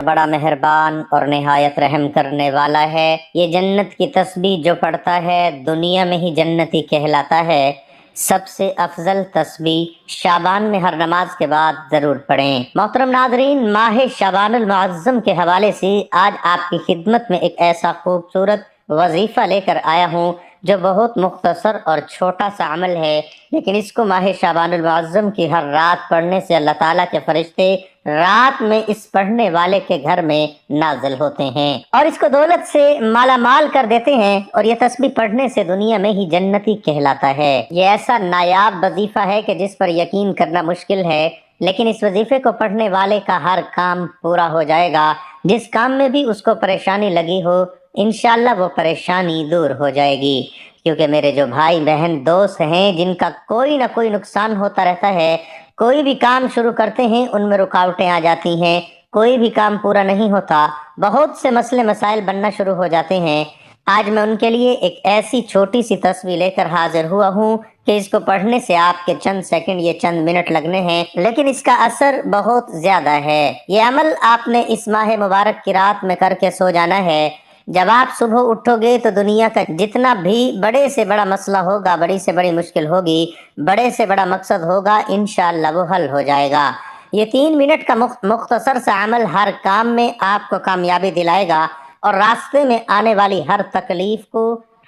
بڑا مہربان اور نہایت رحم کرنے والا ہے۔ یہ جنت کی تسبیح جو پڑھتا ہے دنیا میں ہی جنتی کہلاتا ہے۔ سب سے افضل تسبیح شعبان میں ہر نماز کے بعد ضرور پڑھیں۔ محترم ناظرین، ماہ شعبان المعظم کے حوالے سے آج آپ کی خدمت میں ایک ایسا خوبصورت وظیفہ لے کر آیا ہوں جو بہت مختصر اور چھوٹا سا عمل ہے، لیکن اس کو ماہ شعبان المعظم کی ہر رات پڑھنے سے اللہ تعالیٰ کے فرشتے رات میں اس پڑھنے والے کے گھر میں نازل ہوتے ہیں اور اس کو دولت سے مالا مال کر دیتے ہیں، اور یہ تسبیح پڑھنے سے دنیا میں ہی جنتی کہلاتا ہے۔ یہ ایسا نایاب وظیفہ ہے کہ جس پر یقین کرنا مشکل ہے، لیکن اس وظیفے کو پڑھنے والے کا ہر کام پورا ہو جائے گا۔ جس کام میں بھی اس کو پریشانی لگی ہو انشاءاللہ وہ پریشانی دور ہو جائے گی، کیونکہ میرے جو بھائی بہن دوست ہیں جن کا کوئی نہ کوئی نقصان ہوتا رہتا ہے، کوئی بھی کام شروع کرتے ہیں ان میں رکاوٹیں آ جاتی ہیں، کوئی بھی کام پورا نہیں ہوتا، بہت سے مسئلے مسائل بننا شروع ہو جاتے ہیں۔ آج میں ان کے لیے ایک ایسی چھوٹی سی تسبیح لے کر حاضر ہوا ہوں کہ اس کو پڑھنے سے آپ کے چند سیکنڈ یا چند منٹ لگنے ہیں، لیکن اس کا اثر بہت زیادہ ہے۔ یہ عمل آپ نے اس ماہ مبارک کی رات میں کر کے سو جانا ہے۔ جب آپ صبح اٹھو گے تو دنیا کا جتنا بھی بڑے سے بڑا مسئلہ ہوگا، بڑی سے بڑی مشکل ہوگی، بڑے سے بڑا مقصد ہوگا، انشاءاللہ وہ حل ہو جائے گا۔ یہ 3 منٹ کا مختصر سا عمل ہر کام میں آپ کو کامیابی دلائے گا اور راستے میں آنے والی ہر تکلیف کو،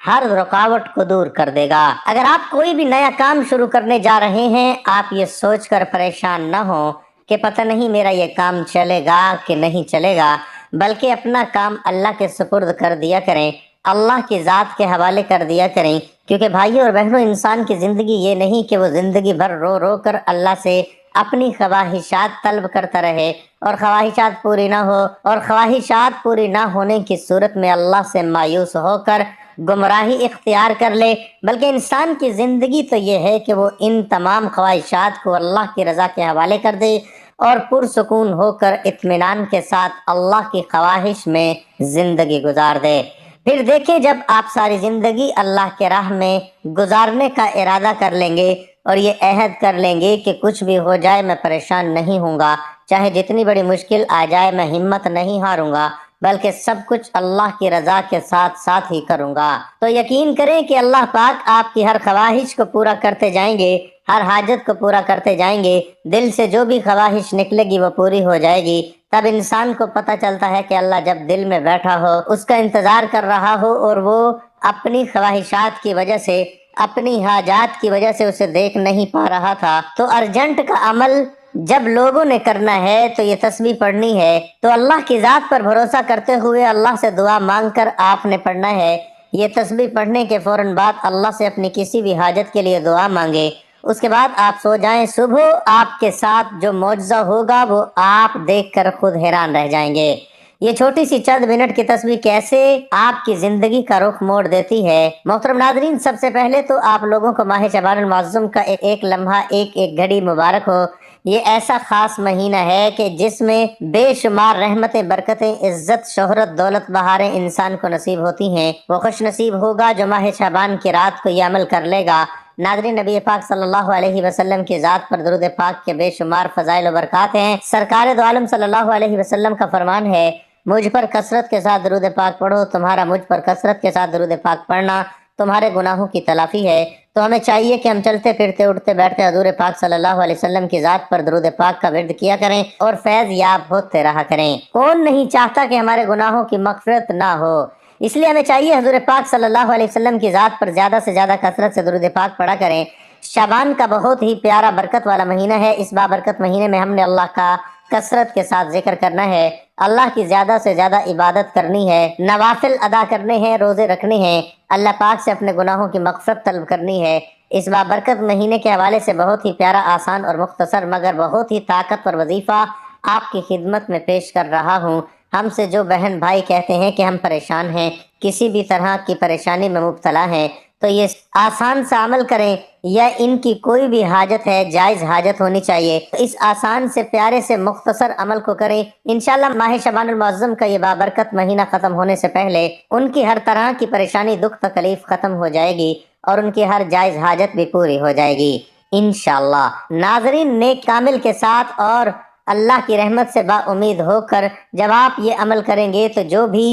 ہر رکاوٹ کو دور کر دے گا۔ اگر آپ کوئی بھی نیا کام شروع کرنے جا رہے ہیں، آپ یہ سوچ کر پریشان نہ ہوں کہ پتہ نہیں میرا یہ کام چلے گا کہ نہیں چلے گا، بلکہ اپنا کام اللہ کے سپرد کر دیا کریں، اللہ کی ذات کے حوالے کر دیا کریں، کیونکہ بھائیوں اور بہنوں، انسان کی زندگی یہ نہیں کہ وہ زندگی بھر رو رو کر اللہ سے اپنی خواہشات طلب کرتا رہے اور خواہشات پوری نہ ہو، اور خواہشات پوری نہ ہونے کی صورت میں اللہ سے مایوس ہو کر گمراہی اختیار کر لے، بلکہ انسان کی زندگی تو یہ ہے کہ وہ ان تمام خواہشات کو اللہ کی رضا کے حوالے کر دے اور پرسکون ہو کر اطمینان کے ساتھ اللہ کی خواہش میں زندگی گزار دے۔ پھر دیکھیں، جب آپ ساری زندگی اللہ کے راہ میں گزارنے کا ارادہ کر لیں گے اور یہ عہد کر لیں گے کہ کچھ بھی ہو جائے میں پریشان نہیں ہوں گا، چاہے جتنی بڑی مشکل آ جائے میں ہمت نہیں ہاروں گا، بلکہ سب کچھ اللہ کی رضا کے ساتھ ساتھ ہی کروں گا، تو یقین کریں کہ اللہ پاک آپ کی ہر خواہش کو پورا کرتے جائیں گے، ہر حاجت کو پورا کرتے جائیں گے۔ دل سے جو بھی خواہش نکلے گی وہ پوری ہو جائے گی۔ تب انسان کو پتہ چلتا ہے کہ اللہ جب دل میں بیٹھا ہو، اس کا انتظار کر رہا ہو، اور وہ اپنی خواہشات کی وجہ سے، اپنی حاجات کی وجہ سے اسے دیکھ نہیں پا رہا تھا، تو ارجنٹ کا عمل جب لوگوں نے کرنا ہے تو یہ تسبیح پڑھنی ہے، تو اللہ کی ذات پر بھروسہ کرتے ہوئے اللہ سے دعا مانگ کر آپ نے پڑھنا ہے۔ یہ تسبیح پڑھنے کے فوراً بعد اللہ سے اپنی کسی بھی حاجت کے لیے دعا مانگے، اس کے بعد آپ سو جائیں۔ صبح آپ کے ساتھ جو معجزہ ہوگا وہ آپ دیکھ کر خود حیران رہ جائیں گے۔ یہ چھوٹی سی چند منٹ کی تسبیح کیسے آپ کی زندگی کا رخ موڑ دیتی ہے۔ محترم ناظرین، سب سے پہلے تو آپ لوگوں کو ماہ شعبان المعظم کا ایک لمحہ، ایک گھڑی مبارک ہو۔ یہ ایسا خاص مہینہ ہے کہ جس میں بے شمار رحمتیں، برکتیں، عزت، شہرت، دولت، بہاریں انسان کو نصیب ہوتی ہیں۔ وہ خوش نصیب ہوگا جو ماہ شعبان کی رات کو یہ عمل کر لے گا۔ ناظرین، نبی پاک صلی اللہ علیہ وسلم کی ذات پر درود پاک کے بے شمار فضائل و برکات ہیں۔ سرکار دو عالم صلی اللہ علیہ وسلم کا فرمان ہے، مجھ پر کثرت کے ساتھ درود پاک پڑھو، تمہارا مجھ پر کثرت کے ساتھ درود پاک پڑھنا تمہارے گناہوں کی تلافی ہے۔ تو ہمیں چاہیے کہ ہم چلتے پھرتے، اٹھتے بیٹھتے حضور پاک صلی اللہ علیہ وسلم کی ذات پر درود پاک کا ورد کیا کریں اور فیض یاب ہوتے رہا کریں۔ کون نہیں چاہتا کہ ہمارے گناہوں کی مغفرت نہ ہو؟ اس لیے ہمیں چاہیے حضور پاک صلی اللہ علیہ وسلم کی ذات پر زیادہ سے زیادہ کثرت سے درود پاک پڑھا کریں۔ شعبان کا بہت ہی پیارا برکت والا مہینہ ہے۔ اس بابرکت مہینے میں ہم نے اللہ کا کثرت کے ساتھ ذکر کرنا ہے، اللہ کی زیادہ سے زیادہ عبادت کرنی ہے، نوافل ادا کرنے ہیں، روزے رکھنے ہیں، اللہ پاک سے اپنے گناہوں کی مغفرت طلب کرنی ہے۔ اس بابرکت مہینے کے حوالے سے بہت ہی پیارا، آسان اور مختصر مگر بہت ہی طاقتور وظیفہ آپ کی خدمت میں پیش کر رہا ہوں۔ ہم سے جو بہن بھائی کہتے ہیں کہ ہم پریشان ہیں، کسی بھی طرح کی پریشانی میں مبتلا ہیں، تو یہ آسان سا عمل کریں، یا ان کی کوئی بھی حاجت ہے، جائز حاجت ہونی چاہیے، اس آسان سے پیارے سے مختصر عمل کو کریں۔ انشاءاللہ ماہ شعبان المعظم کا یہ بابرکت مہینہ ختم ہونے سے پہلے ان کی ہر طرح کی پریشانی، دکھ، تکلیف ختم ہو جائے گی اور ان کی ہر جائز حاجت بھی پوری ہو جائے گی انشاءاللہ۔ ناظرین، نیک کامل کے ساتھ اور اللہ کی رحمت سے با امید ہو کر جب آپ یہ عمل کریں گے تو جو بھی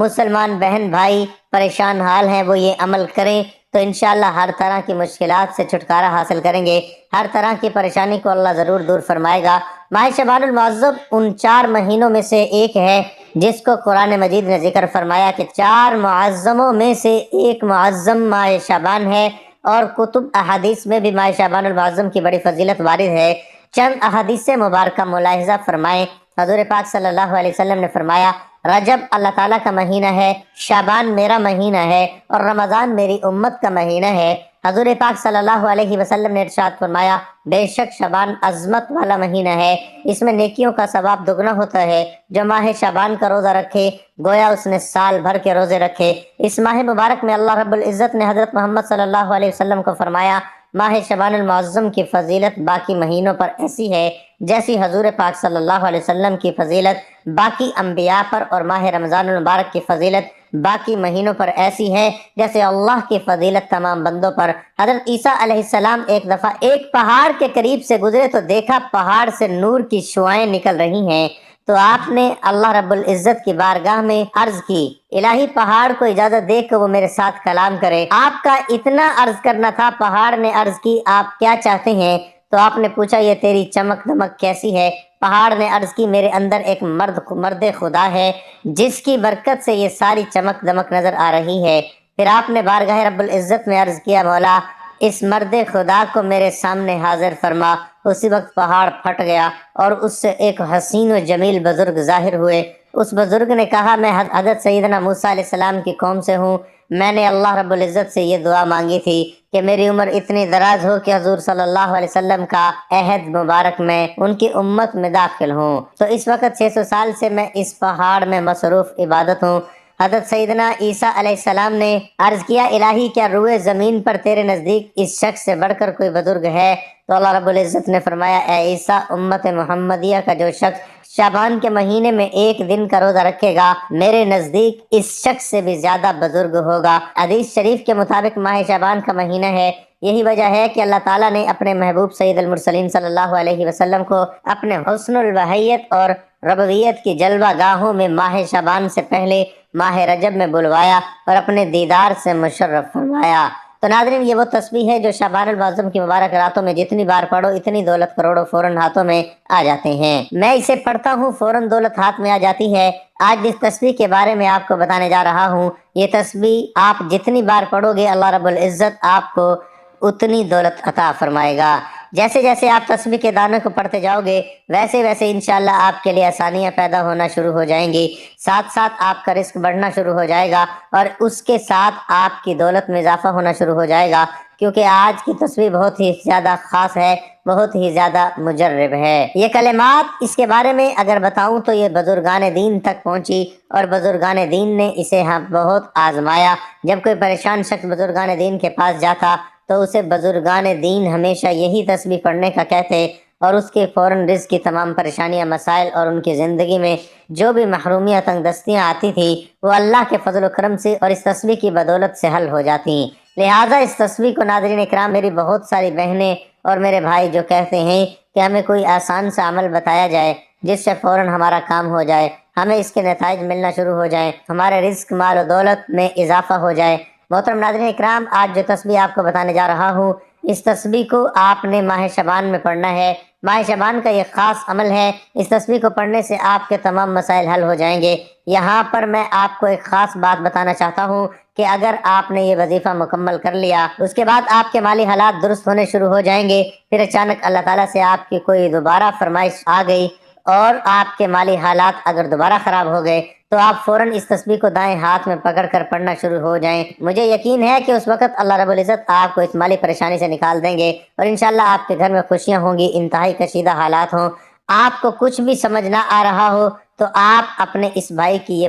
مسلمان بہن بھائی پریشان حال ہیں وہ یہ عمل کریں تو انشاءاللہ ہر طرح کی مشکلات سے چھٹکارا حاصل کریں گے، ہر طرح کی پریشانی کو اللہ ضرور دور فرمائے گا۔ ماہ شعبان المعظم ان 4 مہینوں میں سے ایک ہے جس کو قرآن مجید نے ذکر فرمایا کہ 4 معظموں میں سے ایک معظم ماہ شعبان ہے، اور کتب احادیث میں بھی ماہ شعبان المعظم کی بڑی فضیلت وارد ہے۔ چند احادیث مبارکہ ملاحظہ فرمائیں۔ حضور پاک صلی اللہ علیہ وسلم نے فرمایا، رجب اللہ تعالیٰ کا مہینہ ہے، شعبان میرا مہینہ ہے، اور رمضان میری امت کا مہینہ ہے۔ حضور پاک صلی اللہ علیہ وسلم نے ارشاد فرمایا، بے شک شعبان عظمت والا مہینہ ہے، اس میں نیکیوں کا ثواب دگنا ہوتا ہے۔ جو ماہ شعبان کا روزہ رکھے گویا اس نے سال بھر کے روزے رکھے۔ اس ماہ مبارک میں اللہ رب العزت نے حضرت محمد صلی اللہ علیہ وسلم کو فرمایا، ماہ شعبان المعظم کی فضیلت باقی مہینوں پر ایسی ہے جیسی حضور پاک صلی اللہ علیہ وسلم کی فضیلت باقی انبیاء پر، اور ماہ رمضان المبارک کی فضیلت باقی مہینوں پر ایسی ہے جیسے اللہ کی فضیلت تمام بندوں پر۔ حضرت عیسیٰ علیہ السلام ایک دفعہ ایک پہاڑ کے قریب سے گزرے تو دیکھا پہاڑ سے نور کی شعائیں نکل رہی ہیں، تو آپ نے اللہ رب العزت کی بارگاہ میں عرض کی، الہی پہاڑ کو اجازت دے کہ وہ میرے ساتھ کلام کرے۔ آپ کا اتنا عرض کرنا تھا، پہاڑ نے عرض کی آپ کیا چاہتے ہیں؟ تو آپ نے پوچھا یہ تیری چمک دمک کیسی ہے؟ پہاڑ نے عرض کی میرے اندر ایک مرد خدا ہے جس کی برکت سے یہ ساری چمک دمک نظر آ رہی ہے۔ پھر آپ نے بارگاہ رب العزت میں عرض کیا، مولا اس مرد خدا کو میرے سامنے حاضر فرما۔ اسی وقت پہاڑ پھٹ گیا اور اس سے ایک حسین و جمیل بزرگ ظاہر ہوئے۔ اس بزرگ نے کہا، میں حضرت سیدنا موسیٰ علیہ السلام کی قوم سے ہوں، میں نے اللہ رب العزت سے یہ دعا مانگی تھی کہ میری عمر اتنی دراز ہو کہ حضور صلی اللہ علیہ وسلم کا عہد مبارک میں ان کی امت میں داخل ہوں۔ تو اس وقت 600 سال سے میں اس پہاڑ میں مصروف عبادت ہوں۔ حضرت سیدنا عیسیٰ علیہ السلام نے عرض کیا، الہی کیا روئے زمین پر تیرے نزدیک اس شخص سے بڑھ کر کوئی بزرگ ہے؟ تو اللہ رب العزت نے فرمایا، اے عیسیٰ، امت محمدیہ کا جو شخص شعبان کے مہینے میں ایک دن کا روزہ رکھے گا میرے نزدیک اس شخص سے بھی زیادہ بزرگ ہوگا۔ حدیث شریف کے مطابق ماہ شعبان کا مہینہ ہے، یہی وجہ ہے کہ اللہ تعالیٰ نے اپنے محبوب سید المرسلین صلی اللہ علیہ وسلم کو اپنے حسن الوحیت اور ربویت کی جلوہ گاہوں میں ماہ شعبان سے پہلے ماہ رجب میں بلوایا اور اپنے دیدار سے مشرف فرمایا۔ تو ناظرین، یہ وہ تسبیح ہے جو شعبان المعظم کی مبارک راتوں میں جتنی بار پڑھو اتنی دولت کروڑوں فوراً ہاتھوں میں آ جاتے ہیں۔ میں اسے پڑھتا ہوں فوراً دولت ہاتھ میں آ جاتی ہے۔ آج جس تسبیح کے بارے میں آپ کو بتانے جا رہا ہوں، یہ تسبیح آپ جتنی بار پڑھو گے اللہ رب العزت آپ کو اتنی دولت عطا فرمائے گا۔ جیسے جیسے آپ تسبیح کے دانے کو پڑھتے جاؤ گے ویسے ویسے انشاءاللہ آپ کے لیے آسانیاں پیدا ہونا شروع ہو جائیں گی، ساتھ ساتھ آپ کا رزق بڑھنا شروع ہو جائے گا، اور اس کے ساتھ آپ کی دولت میں اضافہ ہونا شروع ہو جائے گا، کیونکہ آج کی تسبیح بہت ہی زیادہ خاص ہے، بہت ہی زیادہ مجرب ہے۔ یہ کلمات اس کے بارے میں اگر بتاؤں تو یہ بزرگان دین تک پہنچی، اور بزرگان دین نے اسے بہت آزمایا۔ جب کوئی پریشان شخص بزرگان دین کے پاس جاتا تو اسے بزرگان دین ہمیشہ یہی تسبیح پڑھنے کا کہتے، اور اس کے فوراً رزق کی تمام پریشانیاں، مسائل اور ان کی زندگی میں جو بھی محرومیاں، تنگ دستیاں آتی تھیں وہ اللہ کے فضل و کرم سے اور اس تسبیح کی بدولت سے حل ہو جاتی ہیں۔ لہٰذا اس تسبیح کو ناظرین اکرام، میری بہت ساری بہنیں اور میرے بھائی جو کہتے ہیں کہ ہمیں کوئی آسان سا عمل بتایا جائے جس سے فوراً ہمارا کام ہو جائے، ہمیں اس کے نتائج ملنا شروع ہو جائیں، ہمارے رزق، مال و دولت میں اضافہ ہو جائے۔ محترم ناظرین اکرام، آج جو تسبیح آپ کو بتانے جا رہا ہوں، اس تسبیح کو آپ نے ماہ شعبان میں پڑھنا ہے۔ ماہ شعبان کا یہ خاص عمل ہے، اس تسبیح کو پڑھنے سے آپ کے تمام مسائل حل ہو جائیں گے۔ یہاں پر میں آپ کو ایک خاص بات بتانا چاہتا ہوں کہ اگر آپ نے یہ وظیفہ مکمل کر لیا، اس کے بعد آپ کے مالی حالات درست ہونے شروع ہو جائیں گے۔ پھر اچانک اللہ تعالیٰ سے آپ کی کوئی دوبارہ فرمائش آ گئی اور آپ کے مالی حالات اگر دوبارہ خراب ہو گئے تو آپ فوراً اس تسبیح کو دائیں ہاتھ میں پکڑ کر پڑھنا شروع ہو جائیں۔ مجھے یقین ہے کہ اس وقت اللہ رب العزت آپ کو اس مالی پریشانی سے نکال دیں گے، اور انشاءاللہ آپ کے گھر میں خوشیاں ہوں گی، انتہائی کشیدہ حالات ہوں، آپ کو کچھ بھی سمجھ نہ آ رہا ہو تو آپ اپنے اس بھائی کی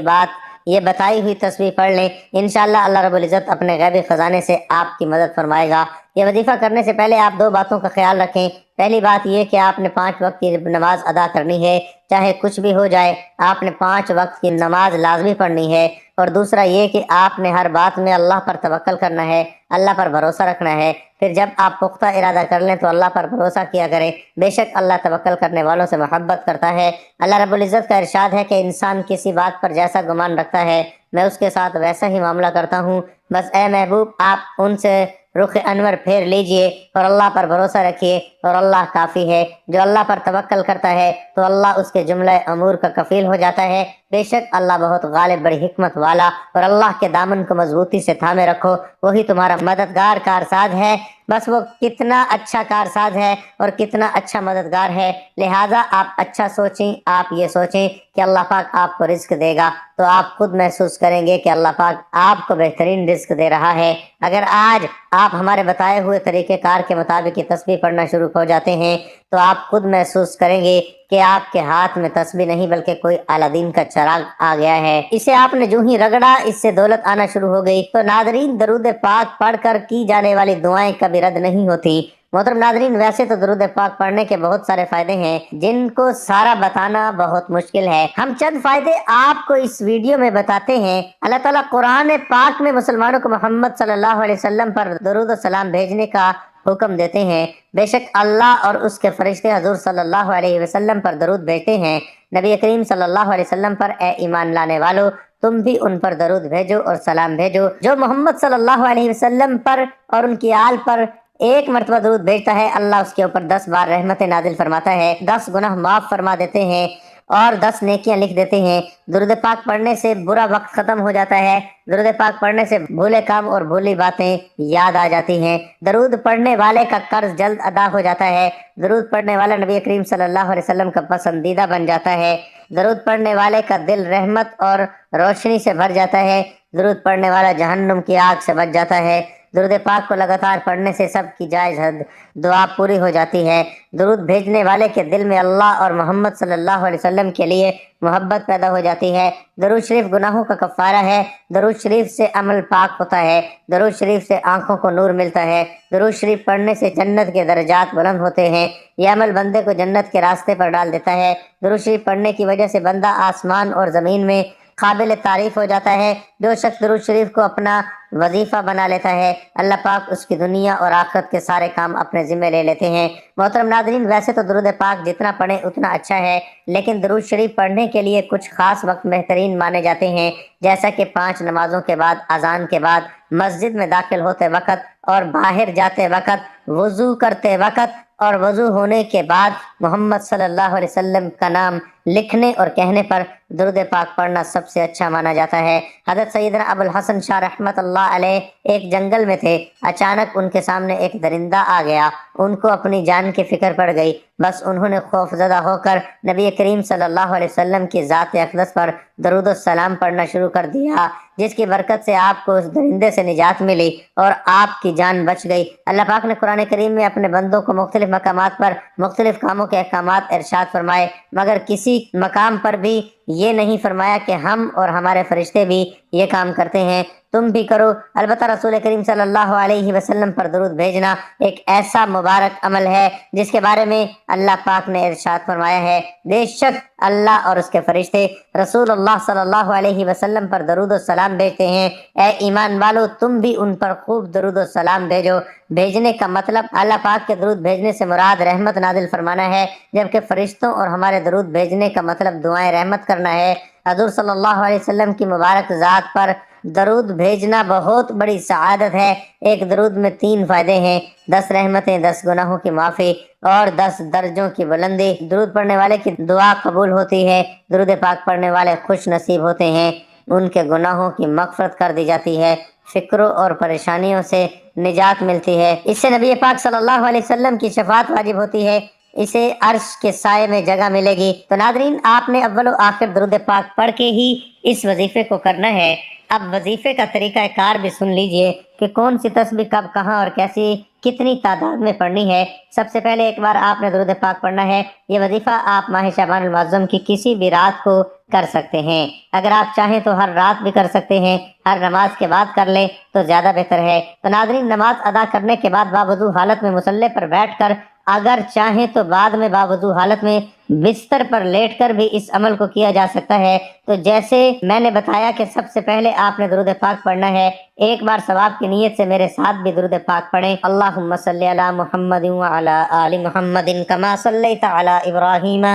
یہ بتائی ہوئی تسبیح پڑھ لیں، انشاءاللہ اللہ رب العزت اپنے غیبی خزانے سے آپ کی مدد فرمائے گا۔ یہ وظیفہ کرنے سے پہلے آپ دو باتوں کا خیال رکھیں۔ پہلی بات یہ کہ آپ نے 5 وقت کی نماز ادا کرنی ہے، چاہے کچھ بھی ہو جائے آپ نے 5 وقت کی نماز لازمی پڑھنی ہے۔ اور دوسرا یہ کہ آپ نے ہر بات میں اللہ پر توکل کرنا ہے، اللہ پر بھروسہ رکھنا ہے۔ پھر جب آپ پختہ ارادہ کر لیں تو اللہ پر بھروسہ کیا کریں، بے شک اللہ توکل کرنے والوں سے محبت کرتا ہے۔ اللہ رب العزت کا ارشاد ہے کہ انسان کسی بات پر جیسا گمان رکھتا ہے میں اس کے ساتھ ویسا ہی معاملہ کرتا ہوں۔ بس اے محبوب آپ ان سے رخ انور پھیر لیجئے اور اللہ پر بھروسہ رکھیے، اور اللہ کافی ہے۔ جو اللہ پر توکل کرتا ہے تو اللہ اس کے جملہ امور کا کفیل ہو جاتا ہے۔ بے شک اللہ بہت غالب، بڑی حکمت والا، اور اللہ کے دامن کو مضبوطی سے تھامے رکھو، وہی تمہارا مددگار کارساز ہے۔ بس وہ کتنا اچھا کارساز ہے اور کتنا اچھا مددگار ہے، لہٰذا آپ اچھا سوچیں، آپ یہ سوچیں کہ اللہ پاک آپ کو رزق دے گا تو آپ خود محسوس کریں گے کہ اللہ پاک آپ کو بہترین رزق دے رہا ہے۔ اگر آج آپ ہمارے بتائے ہوئے طریقہ کار کے مطابق یہ تسبیح پڑھنا شروع ہو جاتے ہیں تو آپ خود محسوس کریں گے کہ آپ کے ہاتھ میں تسبیح نہیں بلکہ کوئی اعلیٰ دین کا چراغ آ گیا ہے۔ اسے آپ نے جو ہی رگڑا اس سے دولت آنا شروع ہو گئی۔ تو ناظرین، درود پاک پڑھ کر کی جانے والی دعائیں کبھی رد نہیں ہوتی۔ محترم ناظرین، ویسے تو درود پاک پڑھنے کے بہت سارے فائدے ہیں جن کو سارا بتانا بہت مشکل ہے۔ ہم چند فائدے آپ کو اس ویڈیو میں بتاتے ہیں۔ اللہ تعالیٰ قرآن پاک میں مسلمانوں کو محمد صلی اللہ علیہ وسلم پر درود و سلام بھیجنے کا حکم دیتے ہیں۔ بے شک اللہ اور اس کے فرشتے حضور صلی اللہ علیہ وسلم پر درود بھیجتے ہیں۔ نبی کریم صلی اللہ علیہ وسلم پر اے ایمان لانے والو، تم بھی ان پر درود بھیجو اور سلام بھیجو۔ جو محمد صلی اللہ علیہ وسلم پر اور ان کی آل پر 1 مرتبہ درود بھیجتا ہے، اللہ اس کے اوپر 10 بار رحمت نازل فرماتا ہے، 10 گناہ معاف فرما دیتے ہیں اور 10 نیکیاں لکھ دیتے ہیں۔ درود پاک پڑھنے سے برا وقت ختم ہو جاتا ہے۔ درود پاک پڑھنے سے بھولے کام اور بھولی باتیں یاد آ جاتی ہیں۔ درود پڑھنے والے کا قرض جلد ادا ہو جاتا ہے۔ درود پڑھنے والا نبی کریم صلی اللہ علیہ وسلم کا پسندیدہ بن جاتا ہے۔ درود پڑھنے والے کا دل رحمت اور روشنی سے بھر جاتا ہے۔ درود پڑھنے والا جہنم کی آگ سے بچ جاتا ہے۔ درود پاک کو لگاتار پڑھنے سے سب کی جائز حد دعا پوری ہو جاتی ہے۔ درود بھیجنے والے کے دل میں اللہ اور محمد صلی اللہ علیہ وسلم کے لیے محبت پیدا ہو جاتی ہے۔ درود شریف گناہوں کا کفارہ ہے۔ درود شریف سے عمل پاک ہوتا ہے۔ درود شریف سے آنکھوں کو نور ملتا ہے۔ درود شریف پڑھنے سے جنت کے درجات بلند ہوتے ہیں۔ یہ عمل بندے کو جنت کے راستے پر ڈال دیتا ہے۔ درود شریف پڑھنے کی وجہ سے بندہ آسمان اور زمین میں قابل تعریف ہو جاتا ہے۔ جو شخص درود شریف کو اپنا وظیفہ بنا لیتا ہے، اللہ پاک اس کی دنیا اور آخرت کے سارے کام اپنے ذمہ لے لیتے ہیں۔ محترم ناظرین، ویسے تو درود پاک جتنا پڑھیں اتنا اچھا ہے، لیکن درود شریف پڑھنے کے لیے کچھ خاص وقت بہترین مانے جاتے ہیں، جیسا کہ 5 نمازوں کے بعد، اذان کے بعد، مسجد میں داخل ہوتے وقت اور باہر جاتے وقت، وضو کرتے وقت اور وضو ہونے کے بعد محمد صلی اللہ علیہ وسلم کا نام لکھنے اور کہنے پر درود پاک پڑھنا سب سے اچھا مانا جاتا ہے۔ حضرت سیدنا ابو الحسن شاہ رحمت اللہ علیہ ایک جنگل میں تھے۔ اچانک ان کے سامنے ایک درندہ آ گیا۔ ان کو اپنی جان کی فکر پڑ گئی۔ بس انہوں نے خوف زدہ ہو کر نبی کریم صلی اللہ علیہ وسلم کی ذات اقدس پر درود و سلام پڑھنا شروع کر دیا، جس کی برکت سے آپ کو اس درندے سے نجات ملی اور آپ کی جان بچ گئی۔ اللہ پاک نے قرآن کریم میں اپنے بندوں کو مختلف مقامات پر مختلف کاموں کے احکامات ارشاد فرمائے، مگر کسی مقام پر بھی یہ نہیں فرمایا کہ ہم اور ہمارے فرشتے بھی یہ کام کرتے ہیں، تم بھی کرو۔ البتہ رسول کریم صلی اللہ علیہ وسلم پر درود بھیجنا ایک ایسا مبارک عمل ہے جس کے بارے میں اللہ پاک نے ارشاد فرمایا ہے، بے شک اللہ اور اس کے فرشتے رسول اللہ صلی اللہ علیہ وسلم پر درود و سلام بھیجتے ہیں۔ اے ایمان والو، تم بھی ان پر خوب درود و سلام بھیجو۔ بھیجنے کا مطلب اللہ پاک کے درود بھیجنے سے مراد رحمت نازل فرمانا ہے، جبکہ فرشتوں اور ہمارے درود بھیجنے کا مطلب دعائیں رحمت کرنا ہے۔ حضور صلی اللہ علیہ وسلم کی مبارک ذات پر درود بھیجنا بہت بڑی سعادت ہے۔ ایک درود میں 3 فائدے ہیں: 10 رحمتیں، 10 گناہوں کی معافی اور 10 درجوں کی بلندی۔ درود پڑھنے والے کی دعا قبول ہوتی ہے۔ درود پاک پڑھنے والے خوش نصیب ہوتے ہیں، ان کے گناہوں کی مغفرت کر دی جاتی ہے، فکروں اور پریشانیوں سے نجات ملتی ہے۔ اس سے نبی پاک صلی اللہ علیہ وسلم کی شفاعت واجب ہوتی ہے، اسے عرش کے سائے میں جگہ ملے گی۔ تو ناظرین، آپ نے اول و آخر درود پاک پڑھ کے ہی اس وظیفے کو کرنا ہے۔ اب وظیفے کا طریقہ کار بھی سن لیجئے کہ کون سی تسبیح کب، کہاں اور کیسی کتنی تعداد میں پڑھنی ہے۔ سب سے پہلے ایک بار آپ نے درود پاک پڑھنا ہے۔ یہ وظیفہ آپ ماہ شعبان المعظم کی کسی بھی رات کو کر سکتے ہیں۔ اگر آپ چاہیں تو ہر رات بھی کر سکتے ہیں، ہر نماز کے بعد کر لیں تو زیادہ بہتر ہے۔ تو ناظرین، نماز ادا کرنے کے بعد باوضو حالت میں مصلی پر بیٹھ کر، اگر چاہیں تو بعد میں باوضو حالت میں بستر پر لیٹ کر بھی اس عمل کو کیا جا سکتا ہے۔ تو جیسے میں نے بتایا کہ سب سے پہلے آپ نے درود پاک پڑھنا ہے، ایک بار ثواب کی نیت سے میرے ساتھ بھی درود پاک پڑھیں۔ اللہم صلی علی محمد وعلی آل محمد کما صلیت علی ابراہیم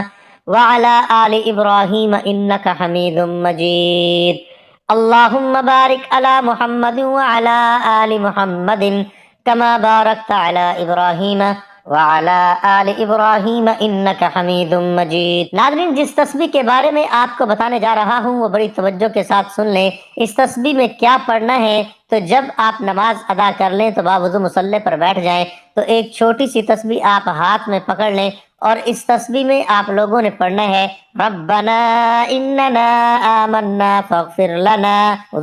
وعلی آل ابراہیم انک حمید مجید۔ اللہم بارک علی محمد وعلی آل محمد کما بارکت علی ابراہیم وعلی آل ابراہیم انک حمید مجید۔ ناظرین، جس تسبیح کے بارے میں آپ کو بتانے جا رہا ہوں وہ بڑی توجہ کے ساتھ سن لیں۔ اس تسبیح میں کیا پڑھنا ہے؟ تو جب آپ نماز ادا کر لیں تو باوضو مصلی پر بیٹھ جائیں تو ایک چھوٹی سی تسبیح آپ ہاتھ میں پکڑ لیں، اور اس تسبیح میں آپ لوگوں نے پڑھنا ہے ربنا اننا آمنا فاغفر لنا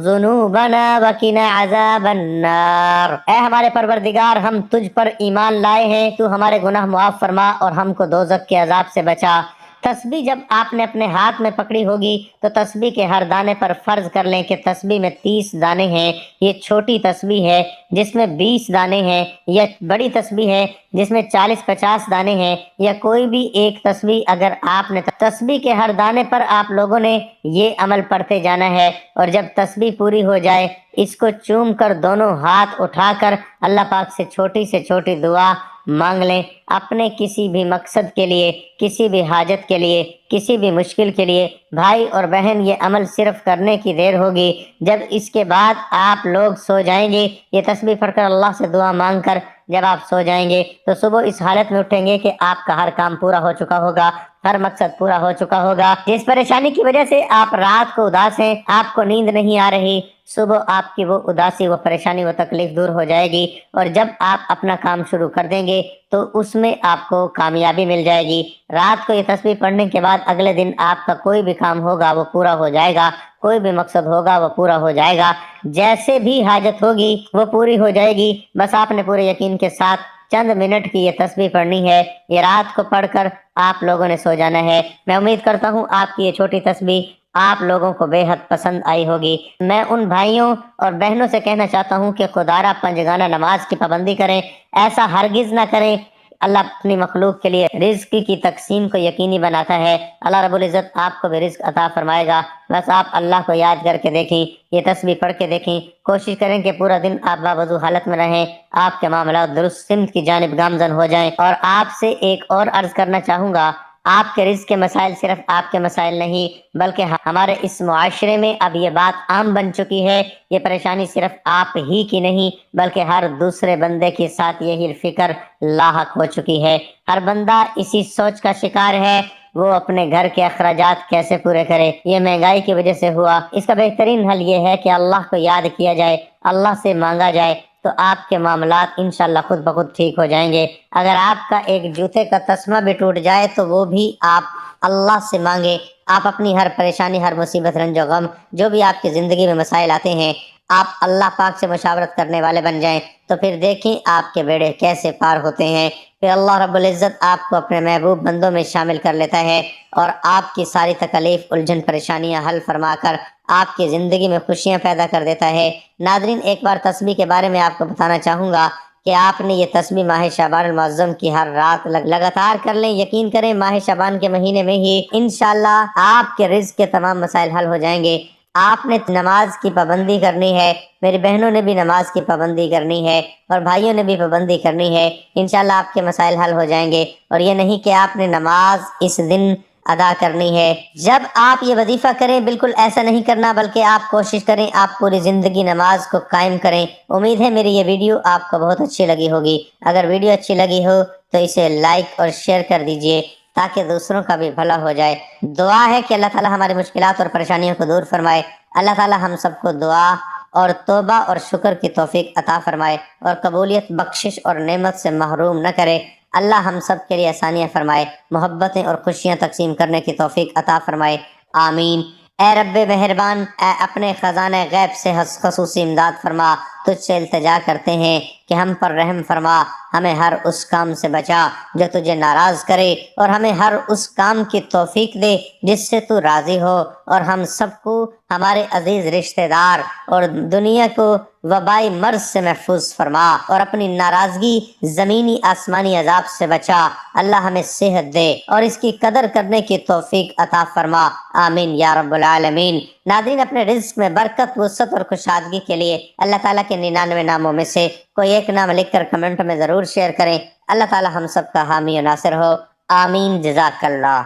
ذنوبنا وقنا عذاب النار۔ اے ہمارے پروردگار، ہم تجھ پر ایمان لائے ہیں، تو ہمارے گناہ معاف فرما اور ہم کو دوزخ کے عذاب سے بچا۔ تسبیح جب آپ نے اپنے ہاتھ میں پکڑی ہوگی تو تسبیح کے ہر دانے پر فرض کر لیں کہ تسبیح میں 30 دانے ہیں۔ یہ چھوٹی تسبیح ہے جس میں 20 دانے ہیں، یا بڑی تسبیح ہے جس میں 40-50 دانے ہیں، یا کوئی بھی ایک تسبیح اگر آپ نے۔ تسبیح کے ہر دانے پر آپ لوگوں نے یہ عمل پڑھتے جانا ہے، اور جب تسبیح پوری ہو جائے اس کو چوم کر دونوں ہاتھ اٹھا کر اللہ پاک سے چھوٹی دعا مانگ لیں، اپنے کسی بھی مقصد کے لیے، کسی بھی حاجت کے لیے، کسی بھی مشکل کے لیے۔ بھائی اور بہن، یہ عمل صرف کرنے کی دیر ہوگی، جب اس کے بعد آپ لوگ سو جائیں گے، یہ تسبیح پڑھ کر اللہ سے دعا مانگ کر جب آپ سو جائیں گے تو صبح اس حالت میں اٹھیں گے کہ آپ کا ہر کام پورا ہو چکا ہوگا، ہر مقصد پورا ہو چکا ہوگا۔ جس پریشانی کی وجہ سے آپ رات کو اداس ہیں، آپ کو نیند نہیں آ رہی، صبح آپ کی وہ اداسی، وہ پریشانی، وہ تکلیف دور ہو جائے گی، اور جب آپ اپنا کام شروع کر دیں گے تو اس میں آپ کو کامیابی مل جائے گی۔ رات کو یہ تسبیح پڑھنے کے بعد اگلے دن آپ کا کوئی بھی کام ہوگا وہ پورا ہو جائے گا، کوئی بھی مقصد ہوگا وہ پورا ہو جائے گا، جیسے بھی حاجت ہوگی وہ پوری ہو جائے گی۔ بس آپ نے پورے یقین کے ساتھ چند منٹ کی یہ تسبیح پڑھنی ہے، یہ رات کو پڑھ کر آپ لوگوں نے سو جانا ہے۔ میں امید کرتا ہوں آپ کی یہ چھوٹی تسبیح آپ لوگوں کو بے حد پسند آئی ہوگی۔ میں ان بھائیوں اور بہنوں سے کہنا چاہتا ہوں کہ خدارہ پنجگانہ نماز کی پابندی کریں، ایسا ہرگز نہ کریں۔ اللہ اپنی مخلوق کے لیے رزق کی تقسیم کو یقینی بناتا ہے، اللہ رب العزت آپ کو بھی رزق عطا فرمائے گا۔ بس آپ اللہ کو یاد کر کے دیکھیں، یہ تسبیح پڑھ کے دیکھیں، کوشش کریں کہ پورا دن آپ باوضو حالت میں رہیں، آپ کے معاملات درست سمت کی جانب گامزن ہو جائیں۔ اور آپ سے ایک اور عرض کرنا چاہوں گا، آپ کے رزق کے مسائل صرف آپ کے مسائل نہیں بلکہ ہمارے اس معاشرے میں اب یہ بات عام بن چکی ہے، یہ پریشانی صرف آپ ہی کی نہیں بلکہ ہر دوسرے بندے کے ساتھ یہی فکر لاحق ہو چکی ہے۔ ہر بندہ اسی سوچ کا شکار ہے، وہ اپنے گھر کے اخراجات کیسے پورے کرے، یہ مہنگائی کی وجہ سے ہوا۔ اس کا بہترین حل یہ ہے کہ اللہ کو یاد کیا جائے، اللہ سے مانگا جائے، تو آپ کے معاملات انشاءاللہ خود بخود ٹھیک ہو جائیں گے۔ اگر آپ کا ایک جوتے کا تسمہ بھی ٹوٹ جائے تو وہ بھی آپ اللہ سے مانگیں۔ آپ اپنی ہر پریشانی، ہر مصیبت، رنج و غم، جو بھی آپ کی زندگی میں مسائل آتے ہیں، آپ اللہ پاک سے مشاورت کرنے والے بن جائیں تو پھر دیکھیں آپ کے بیڑے کیسے پار ہوتے ہیں۔ پھر اللہ رب العزت آپ کو اپنے محبوب بندوں میں شامل کر لیتا ہے اور آپ کی ساری تکلیف، الجھن، پریشانیاں حل فرما کر آپ کی زندگی میں خوشیاں پیدا کر دیتا ہے۔ ناظرین، ایک بار تسبیح کے بارے میں آپ کو بتانا چاہوں گا کہ آپ نے یہ تسبیح ماہ شعبان المعظم کی ہر رات لگاتار کر لیں۔ یقین کریں ماہ شعبان کے مہینے میں ہی انشاءاللہ آپ کے رزق کے تمام مسائل حل ہو جائیں گے۔ آپ نے نماز کی پابندی کرنی ہے، میری بہنوں نے بھی نماز کی پابندی کرنی ہے، اور بھائیوں نے بھی پابندی کرنی ہے۔ انشاءاللہ آپ کے مسائل حل ہو جائیں گے۔ اور یہ نہیں کہ آپ نے نماز اس دن ادا کرنی ہے، جب آپ یہ وظیفہ کریں بالکل ایسا نہیں کرنا، بلکہ آپ کوشش کریں آپ پوری زندگی نماز کو قائم کریں۔ امید ہے میری یہ ویڈیو آپ کو بہت اچھی لگی ہوگی۔ اگر ویڈیو اچھی لگی ہو تو اسے لائک اور شیئر کر دیجئے تاکہ دوسروں کا بھی بھلا ہو جائے۔ دعا ہے کہ اللہ تعالی ہماری مشکلات اور پریشانیوں کو دور فرمائے۔ اللہ تعالی ہم سب کو دعا اور توبہ اور شکر کی توفیق عطا فرمائے اور قبولیت، بخشش اور نعمت سے محروم نہ کرے۔ اللہ ہم سب کے لیے آسانیاں فرمائے، محبتیں اور خوشیاں تقسیم کرنے کی توفیق عطا فرمائے، آمین۔ اے رب مہربان، اے اپنے خزانہ غیب سے خصوصی امداد فرما، تجھ سے التجا کرتے ہیں کہ ہم پر رحم فرما، ہمیں ہر اس کام سے بچا جو تجھے ناراض کرے، اور ہمیں ہر اس کام کی توفیق دے جس سے تو راضی ہو، اور ہم سب کو، ہمارے عزیز رشتہ دار اور دنیا کو وبائی مرض سے محفوظ فرما، اور اپنی ناراضگی زمینی آسمانی عذاب سے بچا۔ اللہ ہمیں صحت دے اور اس کی قدر کرنے کی توفیق عطا فرما، آمین یا رب العالمین۔ ناظرین، اپنے رزق میں برکت، وسعت اور خوشحالی کے لیے اللہ تعالیٰ کے 99 ناموں میں سے کوئی ایک نام لکھ کر کمنٹ میں ضرور شیئر کریں۔ اللہ تعالیٰ ہم سب کا حامی و ناصر ہو، آمین، جزاک اللہ،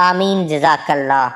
آمین، جزاک اللہ۔